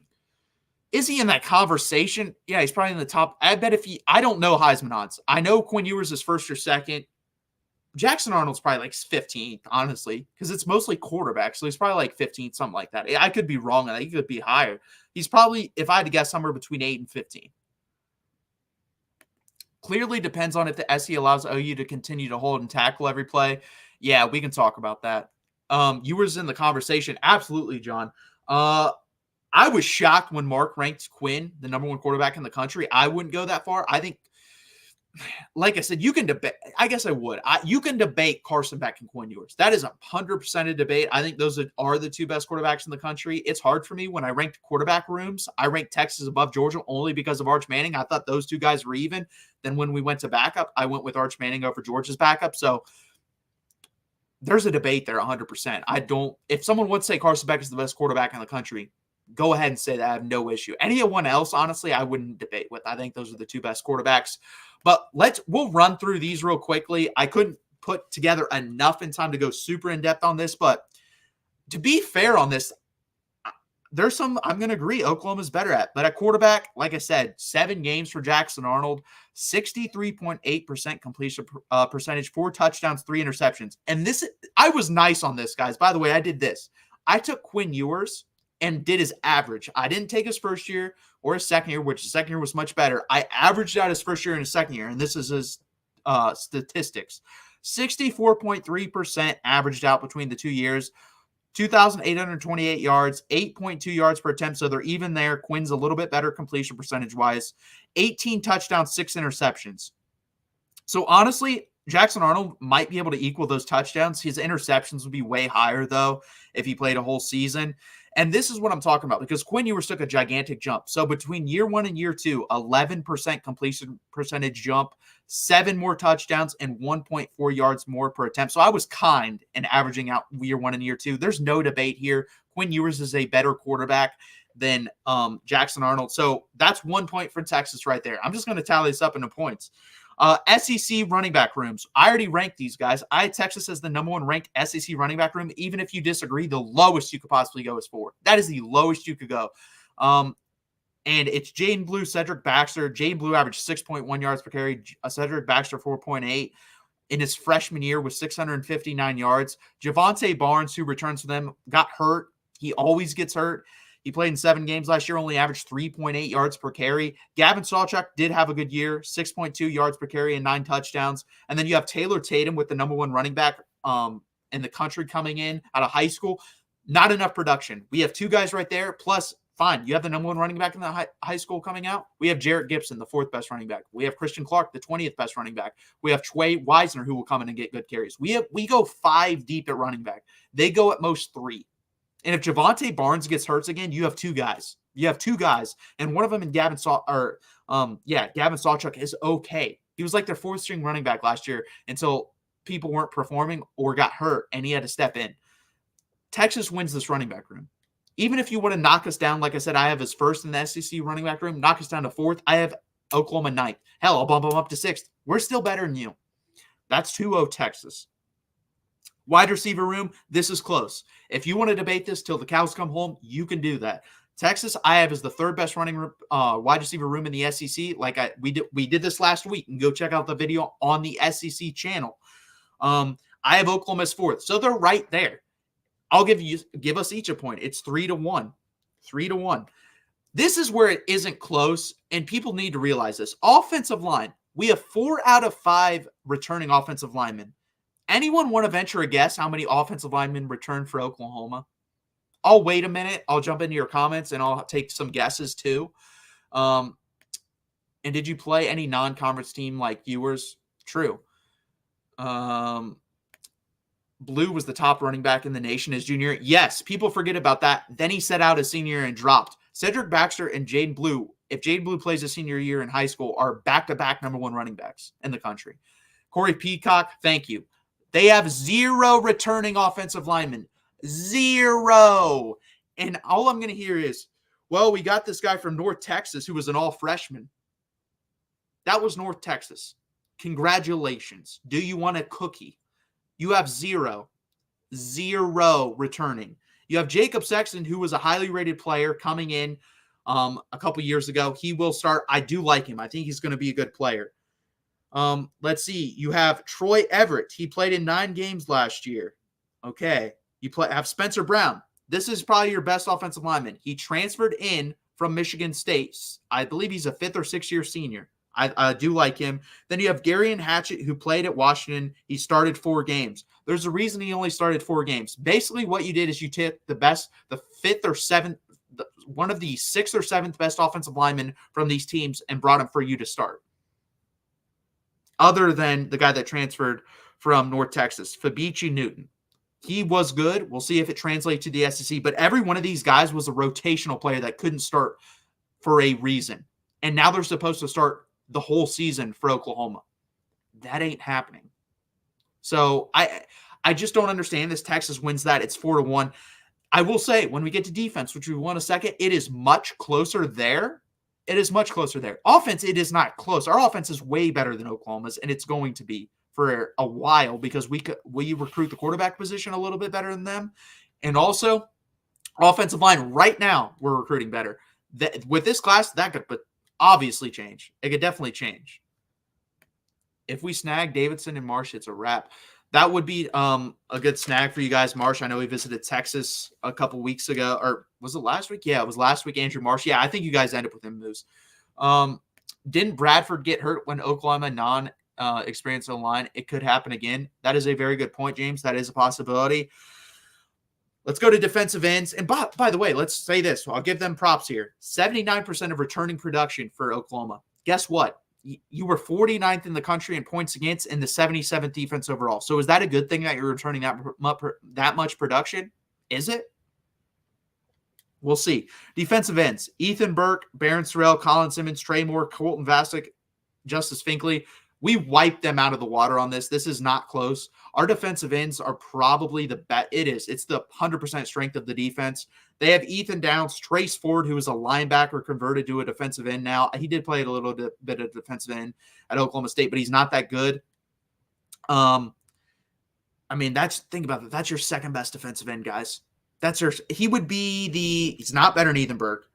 is he in that conversation? Yeah, he's probably in the top. I bet I don't know Heisman odds. I know Quinn Ewers is first or second. Jackson Arnold's probably like 15th, honestly, because it's mostly quarterback. So he's probably like 15th, something like that. I could be wrong on that. He could be higher. He's probably, if I had to guess, somewhere between 8 and 15. Clearly depends on if the SE allows OU to continue to hold and tackle every play. Yeah, we can talk about that. Ewers in the conversation. Absolutely, John. I was shocked when Mark ranked Quinn the number 1 quarterback in the country. I wouldn't go that far. I think, like I said, you can debate. I guess I would. You can debate Carson Beck and Quinn Ewers. That is 100% a debate. I think those are the 2 best quarterbacks in the country. It's hard for me when I ranked quarterback rooms. I ranked Texas above Georgia only because of Arch Manning. I thought those 2 guys were even. Then when we went to backup, I went with Arch Manning over Georgia's backup. So there's a debate there 100%. If someone would say Carson Beck is the best quarterback in the country, go ahead and say that. I have no issue. Anyone else, honestly, I wouldn't debate with. I think those are the 2 best quarterbacks. But we'll run through these real quickly. I couldn't put together enough in time to go super in-depth on this. But to be fair on this, there's some I'm going to agree Oklahoma's better at. But at quarterback, like I said, 7 games for Jackson Arnold, 63.8% completion percentage, 4 touchdowns, 3 interceptions. And I was nice on this, guys. By the way, I did this. I took Quinn Ewers and did his average. I didn't take his first year or his second year, which the second year was much better. I averaged out his first year and his second year, and this is his statistics. 64.3% averaged out between the 2 years, 2,828 yards, 8.2 yards per attempt, so they're even there. Quinn's a little bit better completion percentage-wise. 18 touchdowns, 6 interceptions. So honestly, Jackson Arnold might be able to equal those touchdowns. His interceptions would be way higher, though, if he played a whole season. And this is what I'm talking about, because Quinn Ewers took a gigantic jump. So between year 1 and year 2, 11% completion percentage jump, 7 more touchdowns, and 1.4 yards more per attempt. So I was kind in averaging out year 1 and year 2. There's no debate here. Quinn Ewers is a better quarterback than Jackson Arnold. So that's 1 point for Texas right there. I'm just going to tally this up into points. SEC running back rooms. I already ranked these guys. I had Texas as the number 1 ranked SEC running back room. Even if you disagree, the lowest you could possibly go is 4. That is the lowest you could go. And it's Jaden Blue, Cedric Baxter. Jaden Blue averaged 6.1 yards per carry. Cedric Baxter 4.8 in his freshman year with 659 yards. Javonte Barnes, who returns for them, got hurt. He always gets hurt. He played in 7 games last year, only averaged 3.8 yards per carry. Gavin Sawchuk did have a good year, 6.2 yards per carry and 9 touchdowns. And then you have Taylor Tatum with the number 1 running back in the country coming in out of high school. Not enough production. We have two guys right there. Plus, fine, you have the number one running back in the high school coming out. We have Jarrett Gibson, the fourth best running back. We have Christian Clark, the 20th best running back. We have Trey Wisner, who will come in and get good carries. We go 5 deep at running back. They go at most 3. And if Javonte Barnes gets hurt again, you have 2 guys. You have 2 guys, and one of them in Gavin Sawchuk is okay. He was like their 4th string running back last year until people weren't performing or got hurt, and he had to step in. Texas wins this running back room. Even if you want to knock us down, like I said, I have us 1st in the SEC running back room, knock us down to 4th. I have Oklahoma 9th. Hell, I'll bump them up to 6th. We're still better than you. That's 2-0 Texas. Wide receiver room, this is close. If you want to debate this till the cows come home, you can do that. Texas, I have as the 3rd best running wide receiver room in the SEC. We did this last week, and go check out the video on the SEC channel. I have Oklahoma as 4th, so they're right there. I'll give us each a point. It's 3-1. 3-1. This is where it isn't close, and people need to realize this. Offensive line, we have 4 out of 5 returning offensive linemen. Anyone want to venture a guess how many offensive linemen returned for Oklahoma? I'll wait a minute. I'll jump into your comments, and I'll take some guesses too. And did you play any non-conference team like yours? True. Blue was the top running back in the nation his junior. Yes, people forget about that. Then he set out his senior year and dropped. Cedric Baxter and Jaden Blue, if Jaden Blue plays his senior year in high school, are back-to-back number 1 running backs in the country. Corey Peacock, thank you. They have 0 returning offensive linemen. 0. And all I'm going to hear is, well, we got this guy from North Texas who was an all-freshman. That was North Texas. Congratulations. Do you want a cookie? You have 0 returning. You have Jacob Sexton, who was a highly rated player coming in a couple years ago. He will start. I do like him. I think he's going to be a good player. Let's see. You have Troy Everett. He played in 9 games last year. Okay. You have Spencer Brown. This is probably your best offensive lineman. He transferred in from Michigan State. I believe he's a 5th or 6th year senior. I do like him. Then you have Garion Hatchett, who played at Washington. He started 4 games. There's a reason he only started 4 games. Basically, what you did is you took the 5th or 7th, one of the 6th or 7th best offensive linemen from these teams and brought him for you to start. Other than the guy that transferred from North Texas, Fabici Newton. He was good. We'll see if it translates to the SEC. But every one of these guys was a rotational player that couldn't start for a reason. And now they're supposed to start the whole season for Oklahoma. That ain't happening. So I just don't understand this. Texas wins that. It's 4-1. I will say, when we get to defense, which we want a second, it is much closer there. It is much closer there. Offense, it is not close. Our offense is way better than Oklahoma's, and it's going to be for a while because we recruit the quarterback position a little bit better than them. And also, offensive line, right now, we're recruiting better. With this class, that could obviously change. It could definitely change. If we snag Davidson and Marsh, it's a wrap. That would be a good snag for you guys. Marsh, I know he visited Texas a couple weeks ago. Or was it last week? Yeah, it was last week. Andrew Marsh. Yeah, I think you guys end up with him moves. Didn't Bradford get hurt when Oklahoma experienced O-line? It could happen again. That is a very good point, James. That is a possibility. Let's go to defensive ends. And by the way, let's say this. I'll give them props here. 79% of returning production for Oklahoma. Guess what? You were 49th in the country in points against and the 77th defense overall. So is that a good thing that you're returning that much production? Is it? We'll see. Defensive ends. Ethan Burke, Barron Sorrell, Colin Simmons, Trey Moore, Colton Vasek, Justice Finkley. We wiped them out of the water on this. This is not close. Our defensive ends are probably the best. It is. It's the 100% strength of the defense. They have Ethan Downs, Trace Ford, who is a linebacker converted to a defensive end now. He did play a little bit of defensive end at Oklahoma State, but he's not that good. Think about that. That's your second best defensive end, guys. He's not better than Ethan Burke.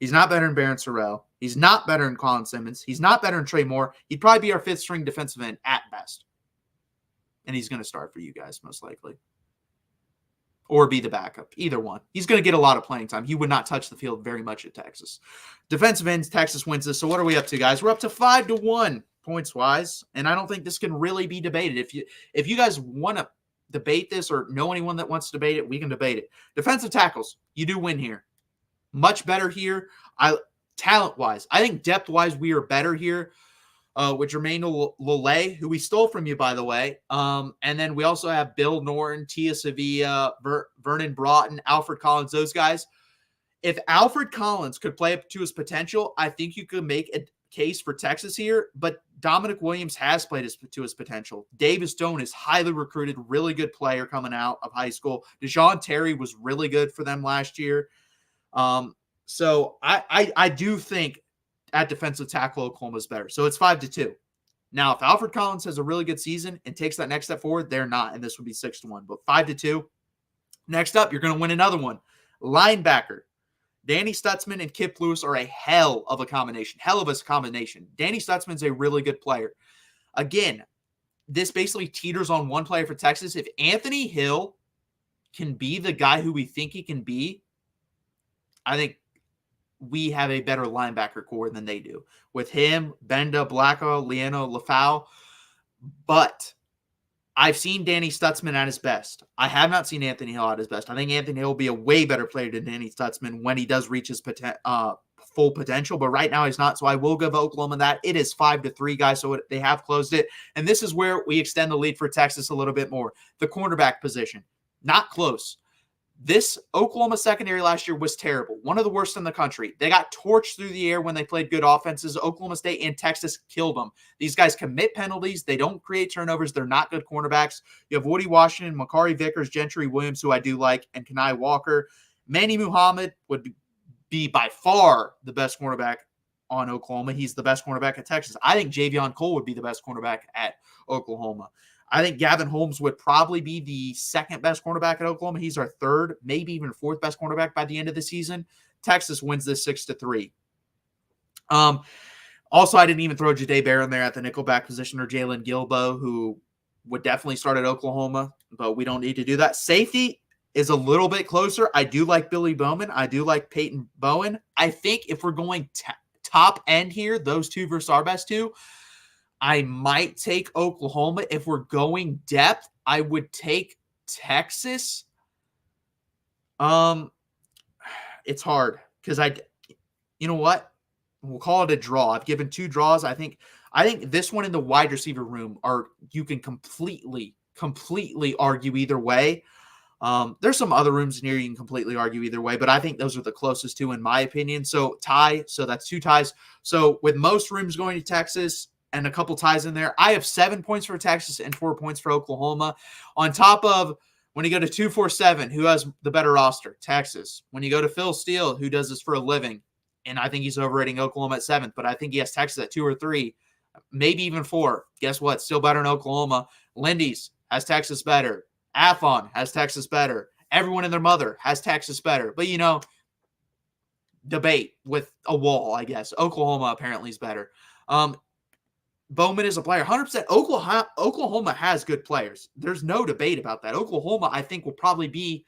He's not better than Barron Sorrell. He's not better than Colin Simmons. He's not better than Trey Moore. He'd probably be our 5th string defensive end at best. And he's going to start for you guys, most likely. Or be the backup. Either one. He's going to get a lot of playing time. He would not touch the field very much at Texas. Defensive ends, Texas wins this. So what are we up to, guys? We're up to 5-1 points-wise. And I don't think this can really be debated. If you guys want to debate this or know anyone that wants to debate it, we can debate it. Defensive tackles, you do win here. Much better here. Talent-wise, I think depth-wise, we are better here with Jermaine Lole, who we stole from you, by the way. And then we also have Bill Norton, Tia Sevilla, Vernon Broughton, Alfred Collins, those guys. If Alfred Collins could play up to his potential, I think you could make a case for Texas here, but Dominic Williams has played to his potential. Davis Stone is highly recruited, really good player coming out of high school. DeJoun Terry was really good for them last year. So I do think at defensive tackle, Oklahoma is better. So it's 5-2. Now, if Alfred Collins has a really good season and takes that next step forward, they're not, and this would be 6-1. But 5-2. Next up, you're going to win another one. Linebacker. Danny Stutzman and Kip Lewis are a hell of a combination. Danny Stutzman's a really good player. Again, this basically teeters on one player for Texas. If Anthony Hill can be the guy who we think he can be, I think we have a better linebacker core than they do. With him, Benda, Blacko, Liano, Lafau. But I've seen Danny Stutzman at his best. I have not seen Anthony Hill at his best. I think Anthony Hill will be a way better player than Danny Stutzman when he does reach his full potential. But right now he's not. So I will give Oklahoma that. It is 5-3, guys. So they have closed it. And this is where we extend the lead for Texas a little bit more. The cornerback position. Not close. This Oklahoma secondary last year was terrible. One of the worst in the country. They got torched through the air when they played good offenses. Oklahoma State and Texas killed them. These guys commit penalties. They don't create turnovers. They're not good cornerbacks. You have Woody Washington, Makari Vickers, Gentry Williams, who I do like, and Kenai Walker. Manny Muhammad would be by far the best cornerback on Oklahoma. He's the best cornerback at Texas. I think Javion Cole would be the best cornerback at Oklahoma. I think Gavin Holmes would probably be the second best cornerback at Oklahoma. He's our third, maybe even fourth best cornerback by the end of the season. Texas wins this 6-3. Also, I didn't even throw Jahdae Barron in there at the nickelback position or Jalen Gilbo, who would definitely start at Oklahoma, but we don't need to do that. Safety is a little bit closer. I do like Billy Bowman. I do like Peyton Bowen. I think if we're going top end here, those two versus our best two, I might take Oklahoma. If we're going depth, I would take Texas. It's hard because you know what? We'll call it a draw. I've given two draws. I think this one in the wide receiver room you can completely argue either way. There's some other rooms in here you can completely argue either way, but I think those are the closest two in my opinion. So tie. So that's two ties. So with most rooms going to Texas, and a couple ties in there, I have 7 points for Texas and 4 points for Oklahoma. On top of when you go to 247, who has the better roster? Texas. When you go to Phil Steele, who does this for a living, and I think he's overrating Oklahoma at 7th, but I think he has Texas at 2 or 3, maybe even 4. Guess what? Still better than Oklahoma. Lindy's has Texas better. Athlon has Texas better. Everyone and their mother has Texas better. But, debate with a wall, I guess. Oklahoma apparently is better. Bowman is a player. 100%. Oklahoma has good players. There's no debate about that. Oklahoma, I think, will probably be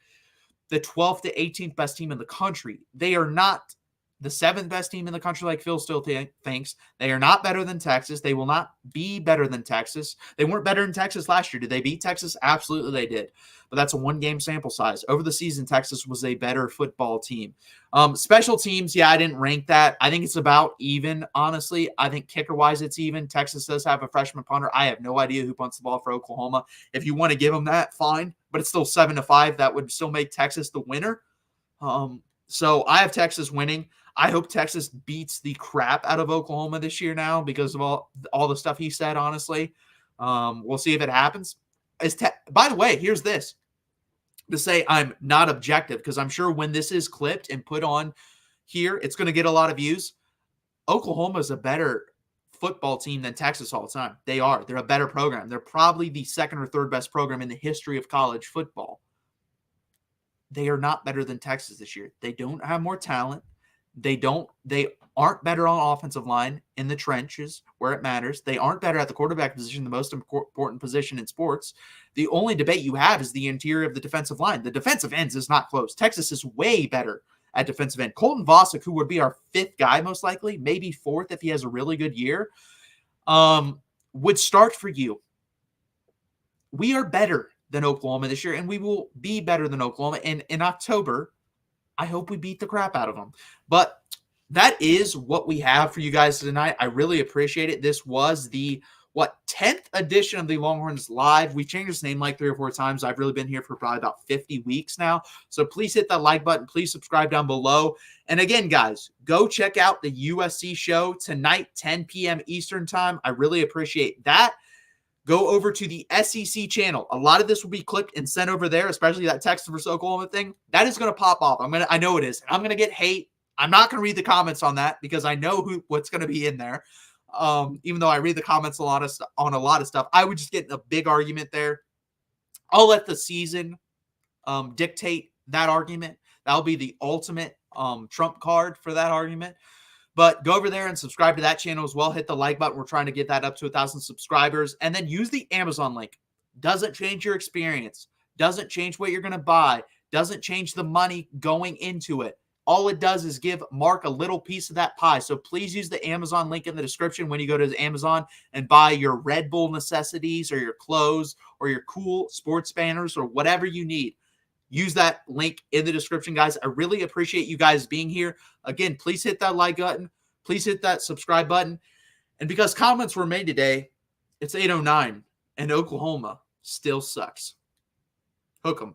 the 12th to 18th best team in the country. They are not the 7th best team in the country like Phil still thinks. They are not better than Texas. They will not be better than Texas. They weren't better than Texas last year. Did they beat Texas? Absolutely they did. But that's a one-game sample size. Over the season, Texas was a better football team. Special teams, I didn't rank that. I think it's about even, honestly. I think kicker-wise it's even. Texas does have a freshman punter. I have no idea who punts the ball for Oklahoma. If you want to give them that, fine. But it's still 7-5. That would still make Texas the winner. So I have Texas winning. I hope Texas beats the crap out of Oklahoma this year now because of all the stuff he said, honestly. We'll see if it happens. By the way, here's this. To say I'm not objective, because I'm sure when this is clipped and put on here, it's going to get a lot of views. Oklahoma is a better football team than Texas all the time. They are. They're a better program. They're probably the second or third best program in the history of college football. They are not better than Texas this year. They don't have more talent. They aren't better on offensive line in the trenches where it matters. They aren't better at the quarterback position, the most important position in sports. The only debate you have is the interior of the defensive line. The defensive ends is not close. Texas is way better at defensive end. Colton Vasek, who would be our 5th guy most likely, maybe 4th if he has a really good year, would start for you. We are better than Oklahoma this year, and we will be better than Oklahoma. And in October, I hope we beat the crap out of them. But that is what we have for you guys tonight. I really appreciate it. This was the 10th edition of the Longhorns Live. We changed its name like 3 or 4 times. I've really been here for probably about 50 weeks now. So please hit that like button. Please subscribe down below. And again, guys, go check out the USC show tonight, 10 p.m. Eastern time. I really appreciate that. Go over to the SEC channel. A lot of this will be clipped and sent over there, especially that Texas versus Oklahoma thing. That is going to pop off. I know it is. I'm going to get hate. I'm not going to read the comments on that because I know what's going to be in there. Even though I read the comments on a lot of stuff, I would just get in a big argument there. I'll let the season dictate that argument. That'll be the ultimate trump card for that argument. But go over there and subscribe to that channel as well. Hit the like button. We're trying to get that up to 1,000 subscribers. And then use the Amazon link. Doesn't change your experience. Doesn't change what you're going to buy. Doesn't change the money going into it. All it does is give Mark a little piece of that pie. So please use the Amazon link in the description when you go to Amazon and buy your Red Bull necessities or your clothes or your cool sports banners or whatever you need. Use that link in the description, guys. I really appreciate you guys being here. Again, please hit that like button. Please hit that subscribe button. And because comments were made today, it's 8:09 and Oklahoma still sucks. Hook 'em.